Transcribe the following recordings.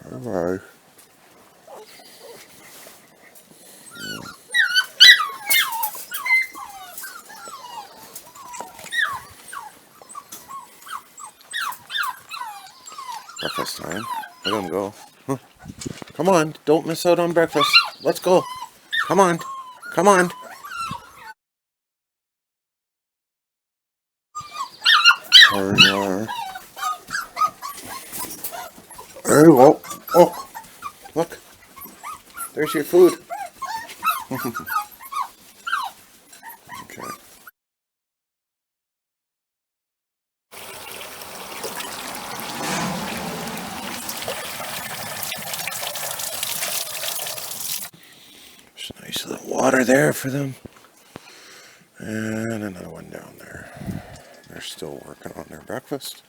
Bye-bye. Breakfast time. Let him go. Huh. Come on, don't miss out on breakfast. Let's go. Come on. Come on. There you are. There you go. Oh, look. There's your food. Okay. There's a nice little water there for them. And another one down there. They're still working on their breakfast.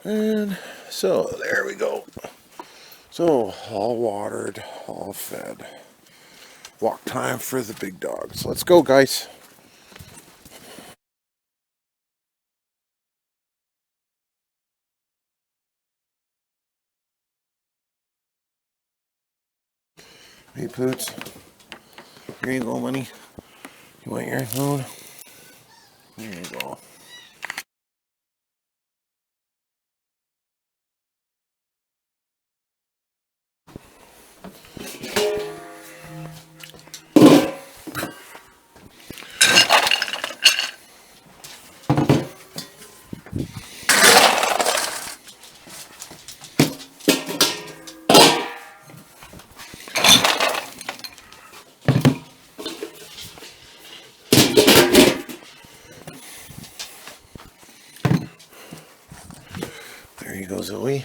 And so there we go. So all watered, all fed. Walk time for the big dogs. Let's go, guys. Hey, Poots. Here you go, money. You want your food? There you go. There you go, Zoe.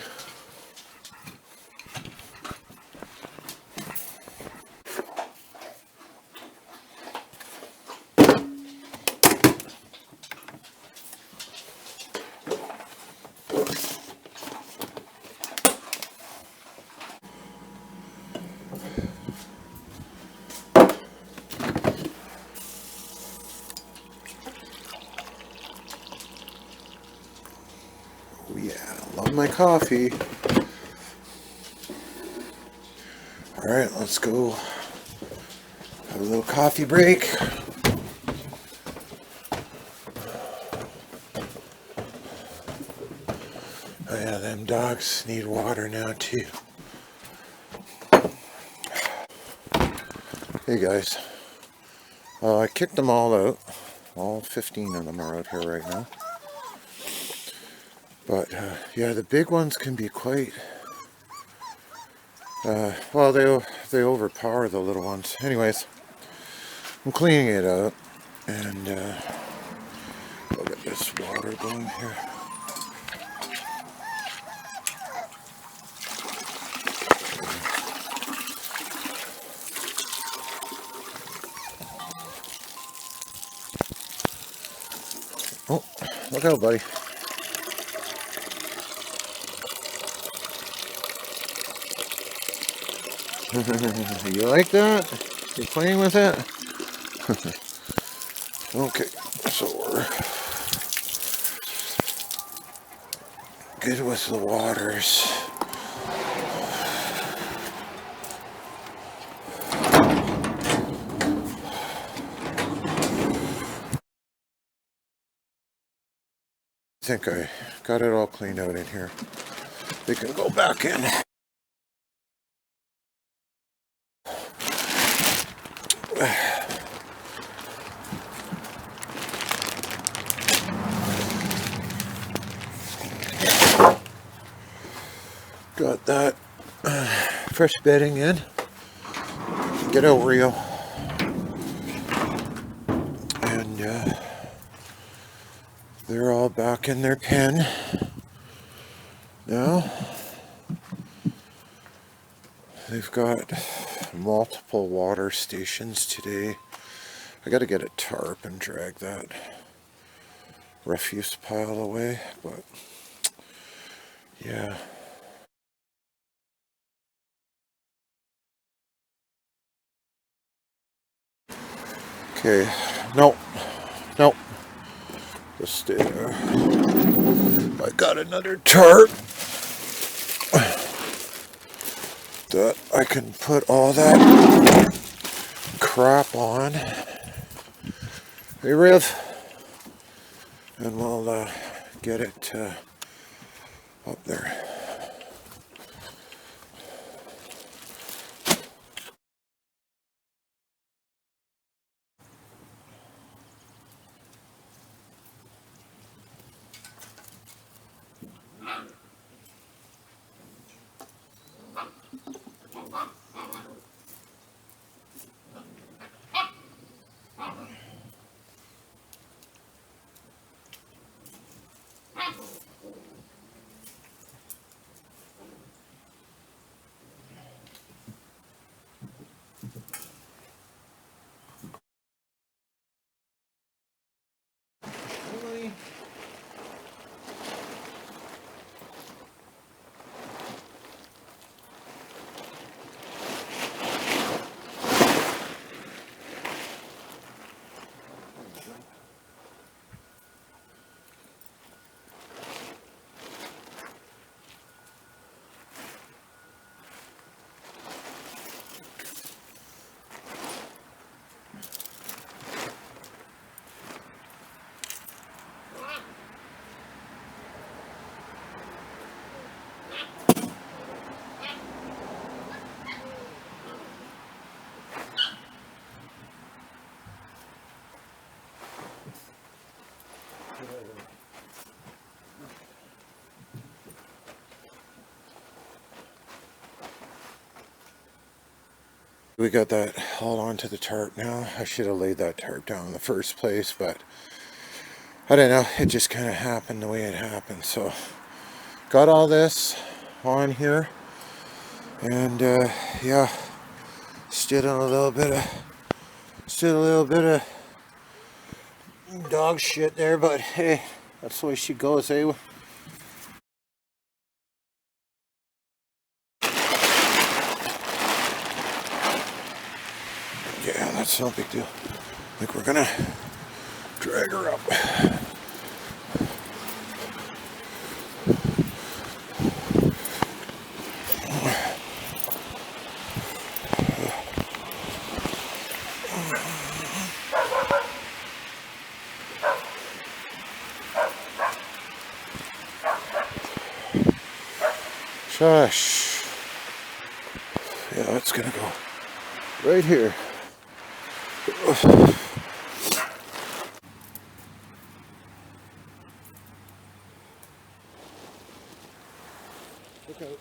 Oh yeah, love my coffee. Alright, let's go have a little coffee break. Oh yeah, them dogs need water now too. Hey guys, I kicked them all out. All 15 of them are out here right now. But yeah, the big ones can be quite well, they overpower the little ones. Anyways, I'm cleaning it out, and I'll get this water going here. Oh, look out, buddy. You like that? You playing with it? Okay, so we're good with the waters. I think I got it all cleaned out in here. They can go back in. Got that fresh bedding in. Get out, Rio. And they're all back in their pen now. They've got multiple water stations today. I gotta get a tarp and drag that refuse pile away, but yeah. Okay, no, just stay there. I got another tarp. that I can put all that crap on. Hey, Riv. And we'll get it up there. We got that all onto the tarp now. I should have laid that tarp down in the first place, but I don't know, it just kind of happened the way it happened. So got all this on here, and yeah, stood a little bit of dog shit there, but hey, that's the way she goes, eh? Yeah, that's no big deal. I think we're gonna drag her up. Shush. Yeah, it's gonna go right here. Look out.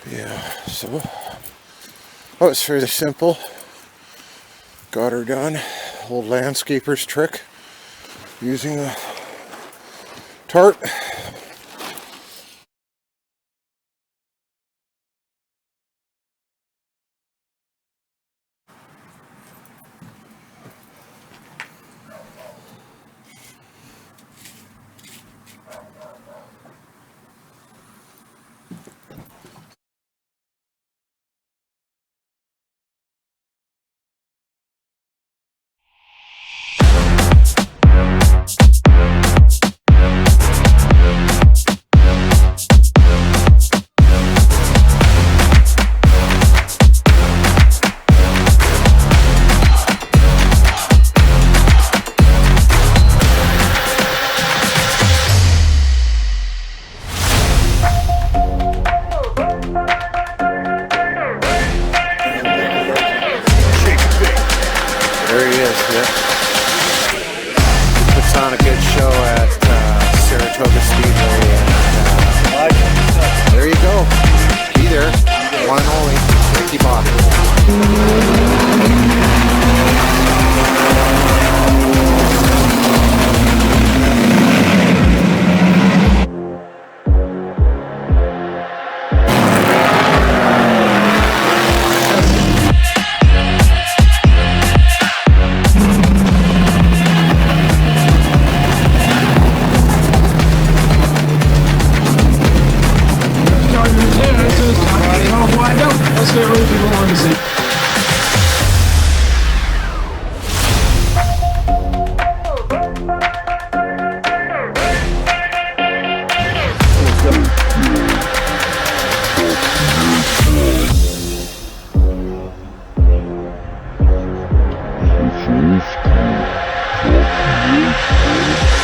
Yeah, so that was fairly simple. Got her done. Old landscaper's trick, using a tarp. There he is, yeah. Puts on a good show at Saratoga Speedway, and there you go. Be there, one and only, Ricky Bobby. Puppy